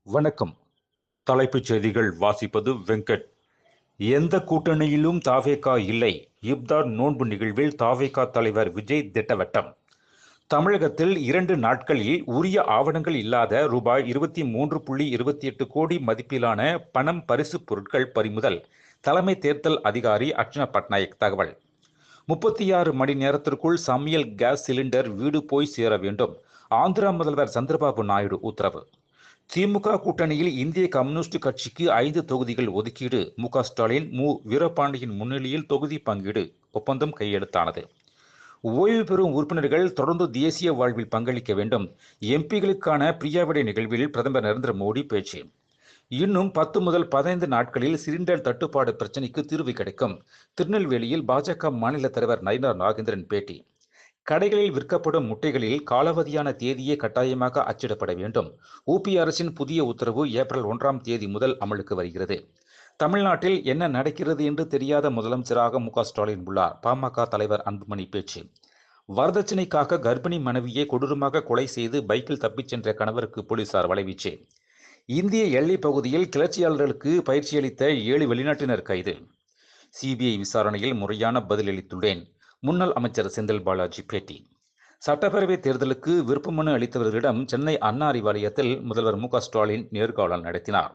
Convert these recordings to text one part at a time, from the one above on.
வணக்கம். தலைப்புச் செய்திகள் வாசிப்பது வெங்கட். எந்த கூட்டணியிலும் தாவேகா இல்லை. இப்தார் நோன்பு நிகழ்வில் தாவேகா தலைவர் விஜய் திட்டவட்டம். தமிழகத்தில் 2 நாட்களில் உரிய ஆவணங்கள் இல்லாத ரூபாய் 23.28 கோடி மதிப்பிலான பணம் பரிசுப் பொருட்கள் பறிமுதல். தலைமை தேர்தல் அதிகாரி அர்ச்சனா பட்நாயக் தகவல். 36 மணி நேரத்திற்குள் சமையல் கேஸ் சிலிண்டர் வீடு போய் சேர வேண்டும். ஆந்திரா முதல்வர் சந்திரபாபு நாயுடு உத்தரவு. திமுக கூட்டணியில் இந்திய கம்யூனிஸ்ட் கட்சிக்கு 5 தொகுதிகள் ஒதுக்கீடு. மு.க. ஸ்டாலின், மு. வீரபாண்டியன் முன்னிலையில் தொகுதி பங்கீடு ஒப்பந்தம் கையெழுத்தானது. ஓய்வு பெறும் உறுப்பினர்கள் தொடர்ந்து தேசிய வாழ்வில் பங்களிக்க வேண்டும். எம்பிகளுக்கான பிரியாவிடை நிகழ்வில் பிரதமர் நரேந்திர மோடி பேச்சு. இன்னும் 10 முதல் 15 நாட்களில் சிலிண்டர் தட்டுப்பாடு பிரச்சினைக்கு தீர்வு கிடைக்கும். திருநெல்வேலியில் பாஜக மாநில தலைவர் நயினார் நாகேந்திரன் பேட்டி. கடைகளில் விற்கப்படும் முட்டைகளில் காலாவதியான தேதியே கட்டாயமாக அச்சிடப்பட வேண்டும். உபி அரசின் புதிய உத்தரவு ஏப்ரல் 1ஆம் தேதி முதல் அமலுக்கு வருகிறது. தமிழ்நாட்டில் என்ன நடக்கிறது என்று தெரியாத முதலமைச்சராக மு.க. ஸ்டாலின் உள்ளார். பாமக தலைவர் அன்புமணி பேச்சு. வரதட்சணைக்காக கர்ப்பிணி மனைவியை கொடூரமாக கொலை செய்து பைக்கில் தப்பிச் சென்ற கணவருக்கு போலீசார் வலைவீச்சு. இந்திய எல்லைப் பகுதியில் கிளர்ச்சியாளர்களுக்கு பயிற்சியளித்த 7 வெளிநாட்டினர் கைது. சிபிஐ விசாரணையில் முறையான பதிலளித்துள்ளேன். முன்னாள் அமைச்சர் செந்தில் பாலாஜி பேட்டி. சட்டப்பேரவை தேர்தலுக்கு விருப்பமனு அளித்தவர்களிடம் சென்னை அண்ணா அறிவாலயத்தில் முதல்வர் மு.க. ஸ்டாலின் நேர்காணல் நடத்தினார்.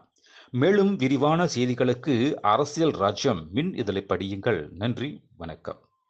மேலும் விரிவான செய்திகளுக்கு அரசியல் ராஜ்யம் மின் இதழை படியுங்கள். நன்றி, வணக்கம்.